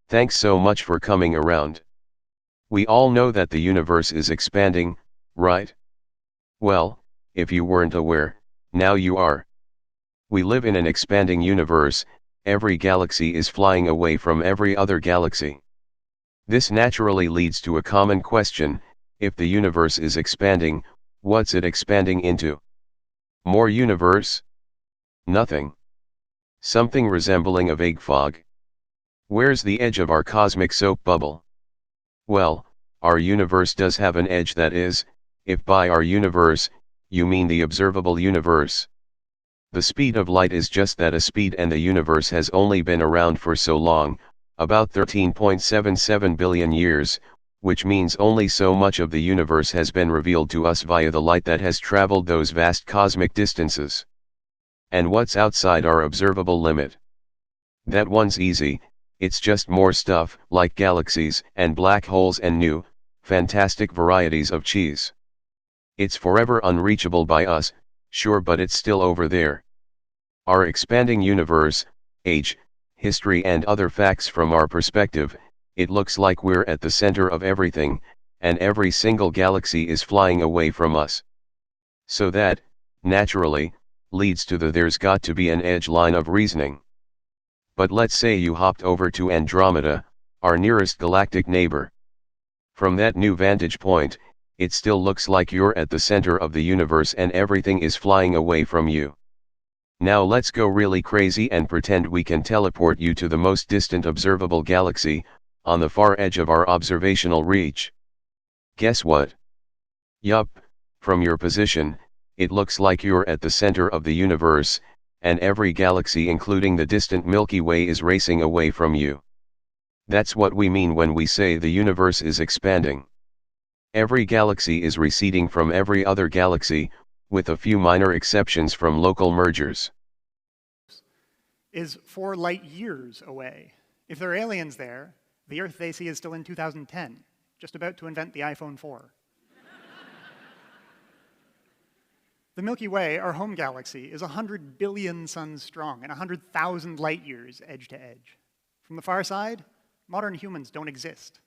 Thanks so much for coming around. We all know that the universe is expanding, right? Well, if you weren't aware, now you are. We live in an expanding universe, every galaxy is flying away from every other galaxy. This naturally leads to a common question: if the universe is expanding, what's it expanding into? More universe? Nothing. Something resembling a vague fog? Where's the edge of our cosmic soap bubble? Well, our universe does have an edge, that is, if by our universe, you mean the observable universe. The speed of light is just that, a speed, and the universe has only been around for so long, about 13.77 billion years, which means only so much of the universe has been revealed to us via the light that has traveled those vast cosmic distances. And what's outside our observable limit? That one's easy. It's just more stuff, like galaxies and black holes and new, fantastic varieties of cheese. It's forever unreachable by us, sure, but it's still over there. Our expanding universe, age, history and other facts. From our perspective, it looks like we're at the center of everything, and every single galaxy is flying away from us. So that, naturally, leads to the there's got to be an edge line of reasoning. But let's say you hopped over to Andromeda, our nearest galactic neighbor. From that new vantage point, it still looks like you're at the center of the universe and everything is flying away from you. Now let's go really crazy and pretend we can teleport you to the most distant observable galaxy, on the far edge of our observational reach. Guess what? Yup, from your position, it looks like you're at the center of the universe, and every galaxy including the distant Milky Way is racing away from you. That's what we mean when we say the universe is expanding. Every galaxy is receding from every other galaxy, with a few minor exceptions from local mergers. Is 4 light years away. If there are aliens there, the Earth they see is still in 2010, just about to invent the iPhone 4. The Milky Way, our home galaxy, is 100 billion suns strong and 100,000 light years edge to edge. From the far side, modern humans don't exist.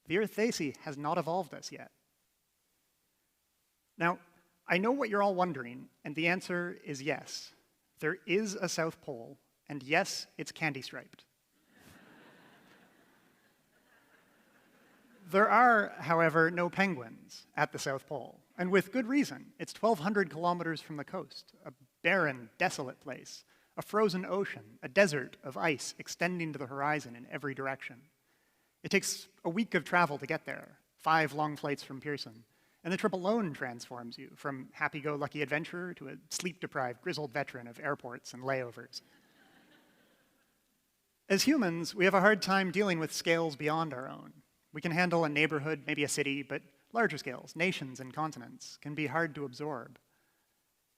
The Earth they see has not evolved us yet. Now, I know what you're all wondering, and the answer is yes. There is a South Pole, and yes, it's candy-striped. There are, however, no penguins at the South Pole, and with good reason. It's 1,200 kilometers from the coast, a barren, desolate place, a frozen ocean, a desert of ice extending to the horizon in every direction. It takes a week of travel to get there, 5 long flights from Pearson, and the trip alone transforms you from happy-go-lucky adventurer to a sleep-deprived, grizzled veteran of airports and layovers. As humans, we have a hard time dealing with scales beyond our own. We can handle a neighborhood, maybe a city, but larger scales, nations and continents, can be hard to absorb.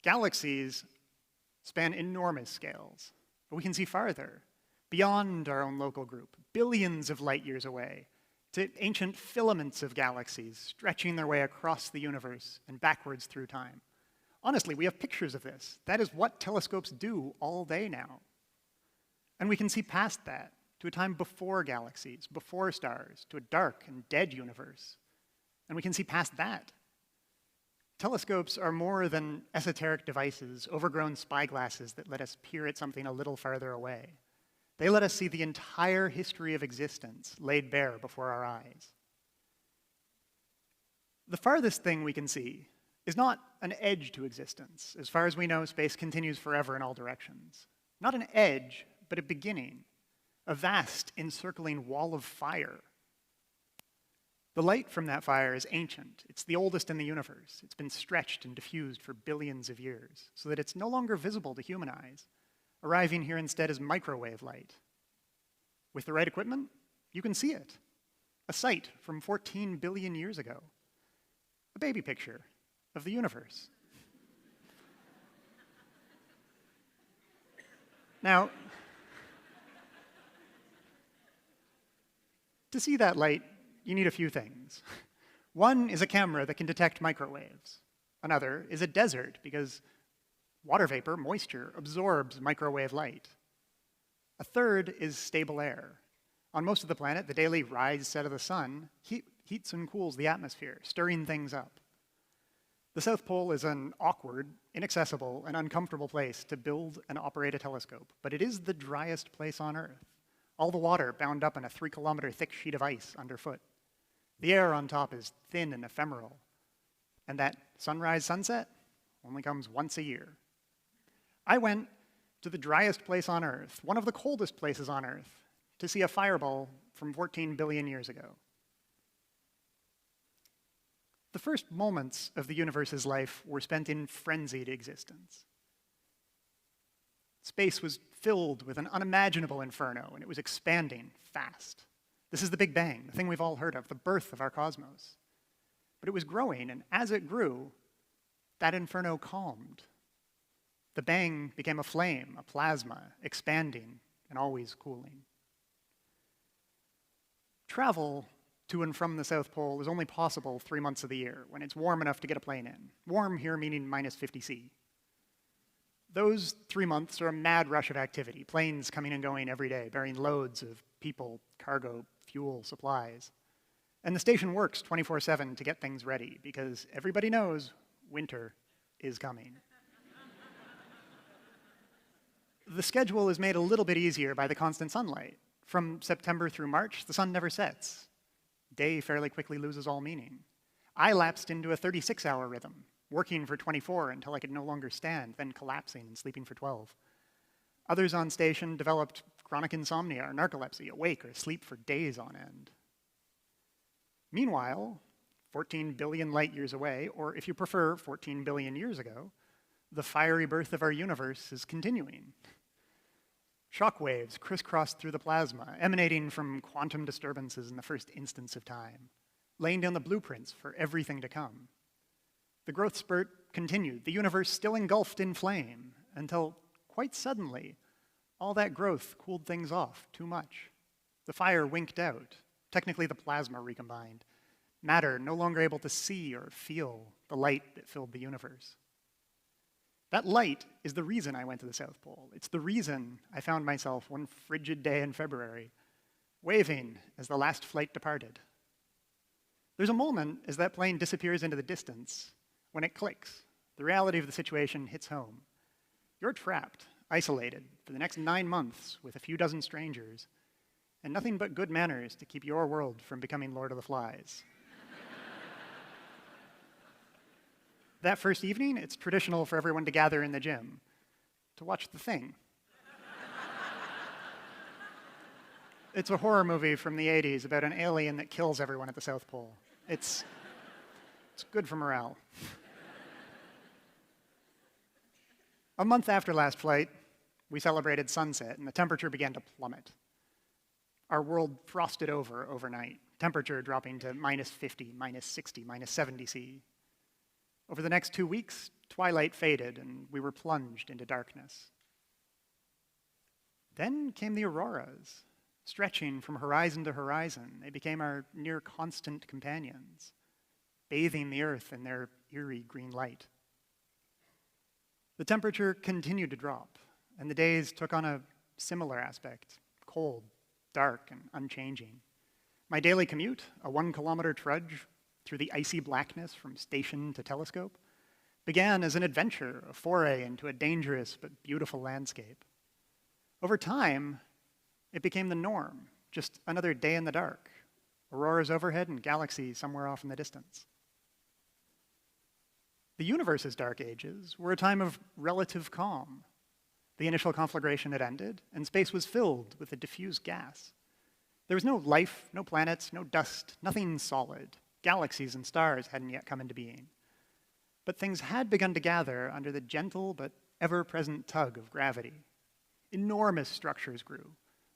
Galaxies span enormous scales, but we can see farther, beyond our own local group, billions of light years away, to ancient filaments of galaxies stretching their way across the universe and backwards through time. Honestly, we have pictures of this. That is what telescopes do all day now. And we can see past that, to a time before galaxies, before stars, to a dark and dead universe. And we can see past that. Telescopes are more than esoteric devices, overgrown spyglasses that let us peer at something a little farther away. They let us see the entire history of existence laid bare before our eyes. The farthest thing we can see is not an edge to existence. As far as we know, space continues forever in all directions. Not an edge, but a beginning. A vast, encircling wall of fire. The light from that fire is ancient. It's the oldest in the universe. It's been stretched and diffused for billions of years, so that it's no longer visible to human eyes. Arriving here instead is microwave light. With the right equipment, you can see it. A sight from 14 billion years ago. A baby picture of the universe. Now, to see that light, you need a few things. One is a camera that can detect microwaves. Another is a desert, because water vapor, moisture, absorbs microwave light. A third is stable air. On most of the planet, the daily rise-set of the sun heats and cools the atmosphere, stirring things up. The South Pole is an awkward, inaccessible, and uncomfortable place to build and operate a telescope, but it is the driest place on Earth. All the water bound up in a 3-kilometer thick sheet of ice underfoot. The air on top is thin and ephemeral, and that sunrise-sunset only comes once a year. I went to the driest place on Earth, one of the coldest places on Earth, to see a fireball from 14 billion years ago. The first moments of the universe's life were spent in frenzied existence. Space was filled with an unimaginable inferno, and it was expanding fast. This is the Big Bang, the thing we've all heard of, the birth of our cosmos. But it was growing, and as it grew, that inferno calmed. The bang became a flame, a plasma, expanding and always cooling. Travel to and from the South Pole is only possible 3 months of the year, when it's warm enough to get a plane in. Warm here meaning minus 50 C. Those 3 months are a mad rush of activity, planes coming and going every day, bearing loads of people, cargo, fuel, supplies. And the station works 24/7 to get things ready, because everybody knows winter is coming. The schedule is made a little bit easier by the constant sunlight. From September through March, the sun never sets. Day fairly quickly loses all meaning. I lapsed into a 36-hour rhythm, working for 24 until I could no longer stand, then collapsing and sleeping for 12. Others on station developed chronic insomnia or narcolepsy, awake or asleep for days on end. Meanwhile, 14 billion light years away, or if you prefer, 14 billion years ago, the fiery birth of our universe is continuing. Shock waves crisscrossed through the plasma, emanating from quantum disturbances in the first instance of time, laying down the blueprints for everything to come. The growth spurt continued, the universe still engulfed in flame, until quite suddenly, all that growth cooled things off too much. The fire winked out, technically the plasma recombined, matter no longer able to see or feel the light that filled the universe. That light is the reason I went to the South Pole. It's the reason I found myself one frigid day in February, waving as the last flight departed. There's a moment as that plane disappears into the distance when it clicks. The reality of the situation hits home. You're trapped, isolated, for the next 9 months with a few dozen strangers, and nothing but good manners to keep your world from becoming Lord of the Flies. That first evening, it's traditional for everyone to gather in the gym to watch The Thing. It's a horror movie from the 80s about an alien that kills everyone at the South Pole. It's good for morale. A month after last flight, we celebrated sunset, and the temperature began to plummet. Our world frosted over overnight, temperature dropping to minus 50, minus 60, minus 70 C. Over the next 2 weeks, twilight faded, and we were plunged into darkness. Then came the auroras. Stretching from horizon to horizon, they became our near-constant companions, bathing the Earth in their eerie green light. The temperature continued to drop, and the days took on a similar aspect, cold, dark, and unchanging. My daily commute, a 1-kilometer trudge through the icy blackness from station to telescope, began as an adventure, a foray into a dangerous but beautiful landscape. Over time, it became the norm, just another day in the dark, auroras overhead and galaxies somewhere off in the distance. The universe's dark ages were a time of relative calm. The initial conflagration had ended, and space was filled with a diffuse gas. There was no life, no planets, no dust, nothing solid. Galaxies and stars hadn't yet come into being. But things had begun to gather under the gentle but ever-present tug of gravity. Enormous structures grew,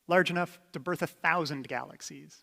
large enough to birth 1,000 galaxies.